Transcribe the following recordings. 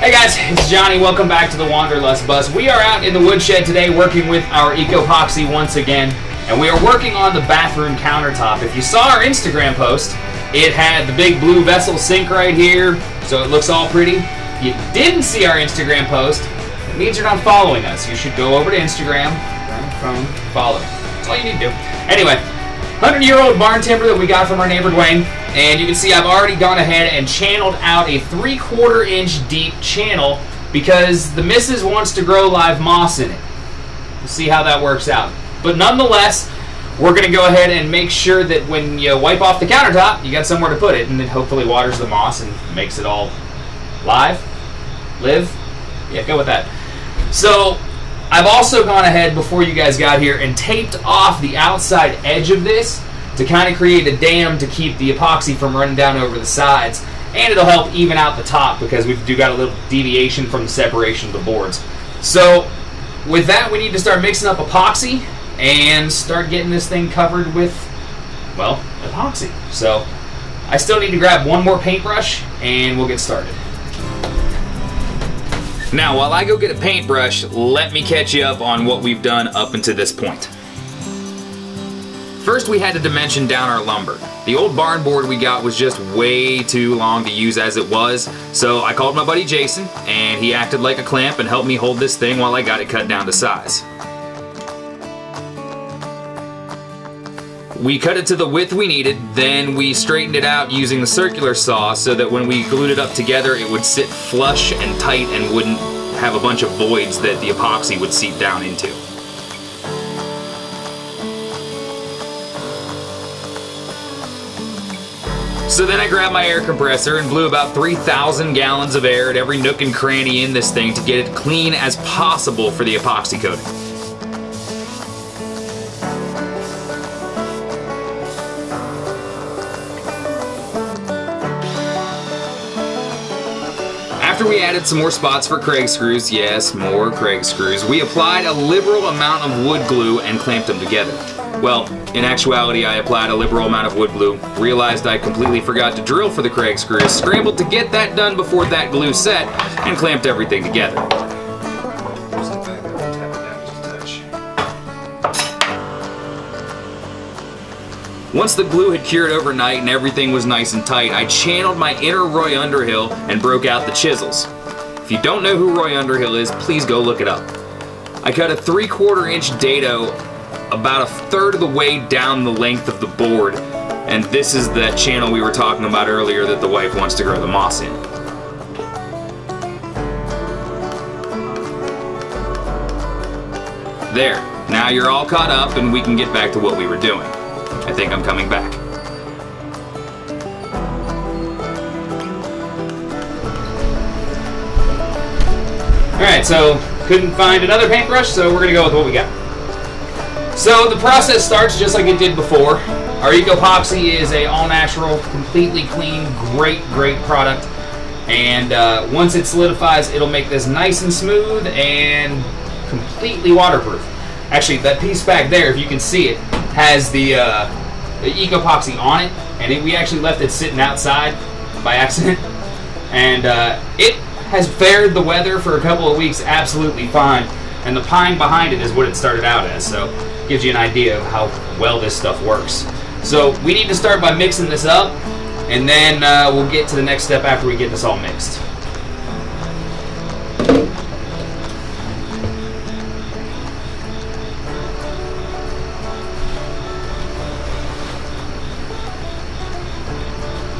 Hey guys, it's Johnny. Welcome back to the Wanderlust Bus. We are out in the woodshed today working with our EcoPoxy once again, and we are working on the bathroom countertop. If you saw our Instagram post, it had the big blue vessel sink right here, so it looks all pretty. If you didn't see our Instagram post, it means you're not following us. You should go over to Instagram, phone, follow. That's all you need to do. Anyway, 100-year-old barn timber that we got from our neighbor Dwayne. And you can see I've already gone ahead and channeled out a 3/4 inch deep channel because the missus wants to grow live moss in it. We'll see how that works out. But nonetheless, we're going to go ahead and make sure that when you wipe off the countertop, you got somewhere to put it, and it hopefully waters the moss and makes it all live. Yeah, go with that. So I've also gone ahead before you guys got here and taped off the outside edge of this to kind of create a dam to keep the epoxy from running down over the sides, and it'll help even out the top because we've got a little deviation from the separation of the boards. So with that, we need to start mixing up epoxy and start getting this thing covered with, well, epoxy. So I still need to grab one more paintbrush and we'll get started. Now, while I go get a paintbrush, let me catch you up on what we've done up until this point. First, we had to dimension down our lumber. The old barn board we got was just way too long to use as it was, so I called my buddy Jason, and he acted like a clamp and helped me hold this thing while I got it cut down to size. We cut it to the width we needed, then we straightened it out using the circular saw so that when we glued it up together it would sit flush and tight and wouldn't have a bunch of voids that the epoxy would seep down into. So then I grabbed my air compressor and blew about 3,000 gallons of air at every nook and cranny in this thing to get it clean as possible for the epoxy coating. After we added some more spots for Craig screws, yes, more Craig screws, we applied a liberal amount of wood glue and clamped them together. Well, in actuality, I applied a liberal amount of wood glue, realized I completely forgot to drill for the Craig screws, scrambled to get that done before that glue set, and clamped everything together. Once the glue had cured overnight and everything was nice and tight, I channeled my inner Roy Underhill and broke out the chisels. If you don't know who Roy Underhill is, please go look it up. I cut a 3/4 inch dado about a third of the way down the length of the board, and this is that channel we were talking about earlier that the wife wants to grow the moss in. There, now you're all caught up and we can get back to what we were doing. I think I'm coming back. Alright, so couldn't find another paintbrush, so we're gonna go with what we got. So the process starts just like it did before. Our EcoPoxy is a all-natural, completely clean, great product. And once it solidifies, it'll make this nice and smooth and completely waterproof. Actually, that piece back there, if you can see it, has the EcoPoxy on it, and we actually left it sitting outside by accident. And it has fared the weather for a couple of weeks absolutely fine. And the pine behind it is what it started out as, so gives you an idea of how well this stuff works. So we need to start by mixing this up, and then we'll get to the next step after we get this all mixed.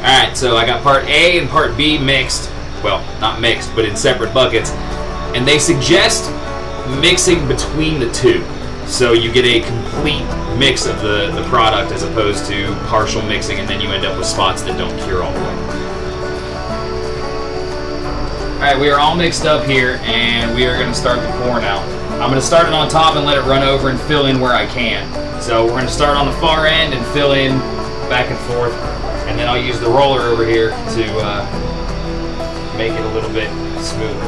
Alright, so I got part A and part B mixed. Well, not mixed, but in separate buckets. And they suggest mixing between the two, so you get a complete mix of the product as opposed to partial mixing and then you end up with spots that don't cure all the way. Alright, we are all mixed up here and we are going to start the pour now. I'm going to start it on top and let it run over and fill in where I can. So we're going to start on the far end and fill in back and forth, and then I'll use the roller over here to make it a little bit smoother.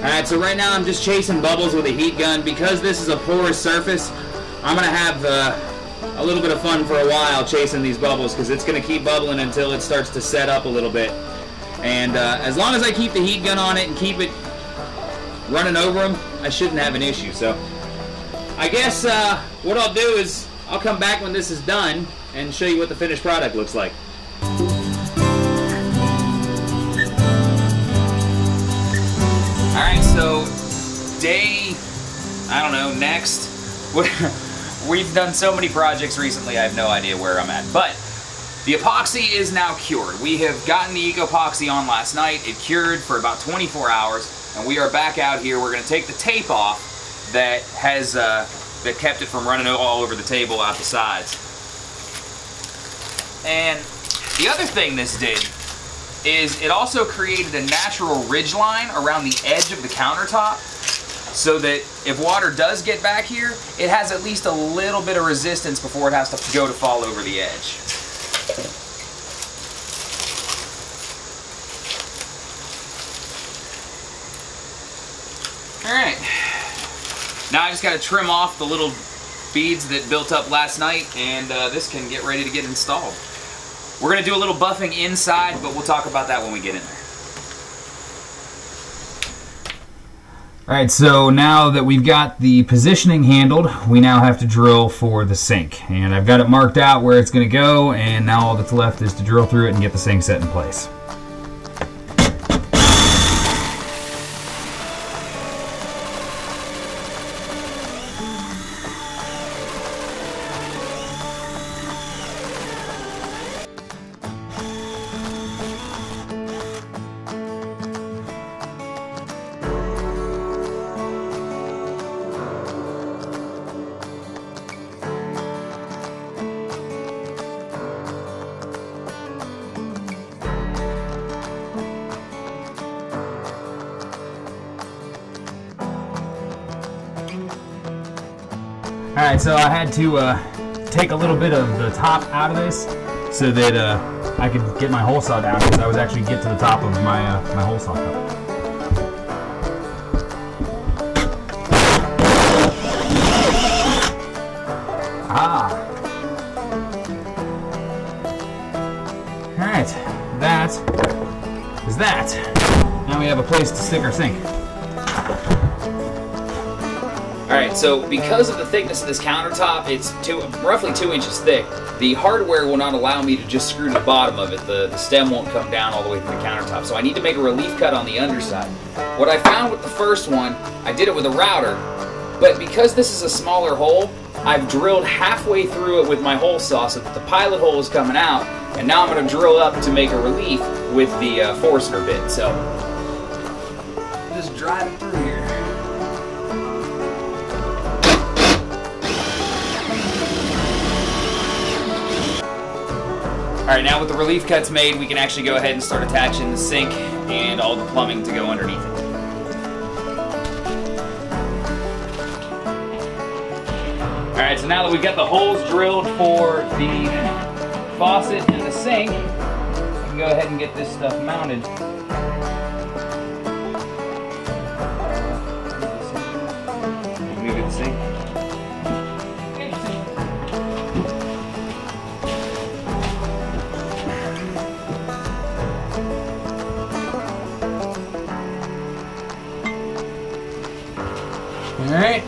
Alright, so right now I'm just chasing bubbles with a heat gun. Because this is a porous surface, I'm going to have a little bit of fun for a while chasing these bubbles, because it's going to keep bubbling until it starts to set up a little bit. And as long as I keep the heat gun on it and keep it running over them, I shouldn't have an issue. So I guess what I'll do is I'll come back when this is done and show you what the finished product looks like. Alright, so day, I don't know, next. We've done so many projects recently, I have no idea where I'm at. But the epoxy is now cured. We have gotten the EcoPoxy on last night. It cured for about 24 hours, and we are back out here. We're going to take the tape off that has that kept it from running all over the table out the sides. And the other thing this did is it also created a natural ridge line around the edge of the countertop, so that if water does get back here, it has at least a little bit of resistance before it has to go to fall over the edge. Alright, now I just got to trim off the little beads that built up last night, and this can get ready to get installed. We're going to do a little buffing inside, but we'll talk about that when we get in there. Alright, so now that we've got the positioning handled, we now have to drill for the sink. And I've got it marked out where it's going to go, and now all that's left is to drill through it and get the sink set in place. Alright, so I had to take a little bit of the top out of this so that I could get my hole saw down, because I was actually get to the top of my, my hole saw cup. Alright, that is that. Now we have a place to stick our sink. Alright, so because of the thickness of this countertop, it's roughly 2 inches thick. The hardware will not allow me to just screw to the bottom of it. The stem won't come down all the way to the countertop, so I need to make a relief cut on the underside. What I found with the first one, I did it with a router, but because this is a smaller hole, I've drilled halfway through it with my hole saw so that the pilot hole is coming out, and now I'm going to drill up to make a relief with the Forstner bit. So, just drive it through here. Alright, now with the relief cuts made, we can actually go ahead and start attaching the sink and all the plumbing to go underneath it. Alright, so now that we've got the holes drilled for the faucet and the sink, we can go ahead and get this stuff mounted. Move it to the sink. Alright.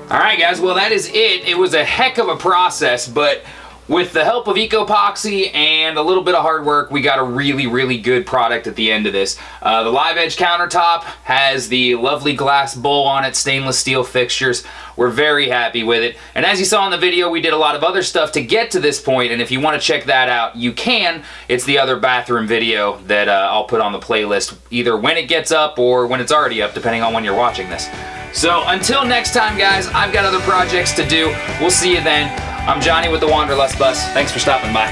Alright guys, well that is it. It was a heck of a process, but with the help of EcoPoxy and a little bit of hard work, we got a really, really good product at the end of this. The live edge countertop has the lovely glass bowl on it, stainless steel fixtures. We're very happy with it. And as you saw in the video, we did a lot of other stuff to get to this point, and if you want to check that out, you can. It's the other bathroom video that I'll put on the playlist, either when it gets up or when it's already up, depending on when you're watching this. So until next time, guys, I've got other projects to do. We'll see you then. I'm Johnny with the Wanderlust Bus. Thanks for stopping by.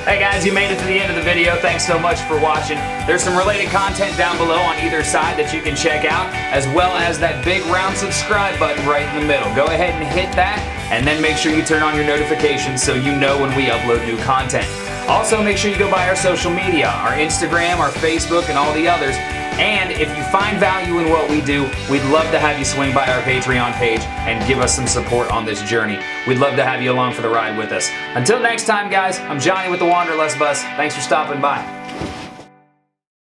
Hey guys, you made it to the end of the video. Thanks so much for watching. There's some related content down below on either side that you can check out, as well as that big round subscribe button right in the middle. Go ahead and hit that. and then make sure you turn on your notifications so you know when we upload new content. Also, make sure you go by our social media, our Instagram, our Facebook, and all the others. And if you find value in what we do, we'd love to have you swing by our Patreon page and give us some support on this journey. We'd love to have you along for the ride with us. Until next time, guys, I'm Johnny with the Wanderlust Bus. Thanks for stopping by.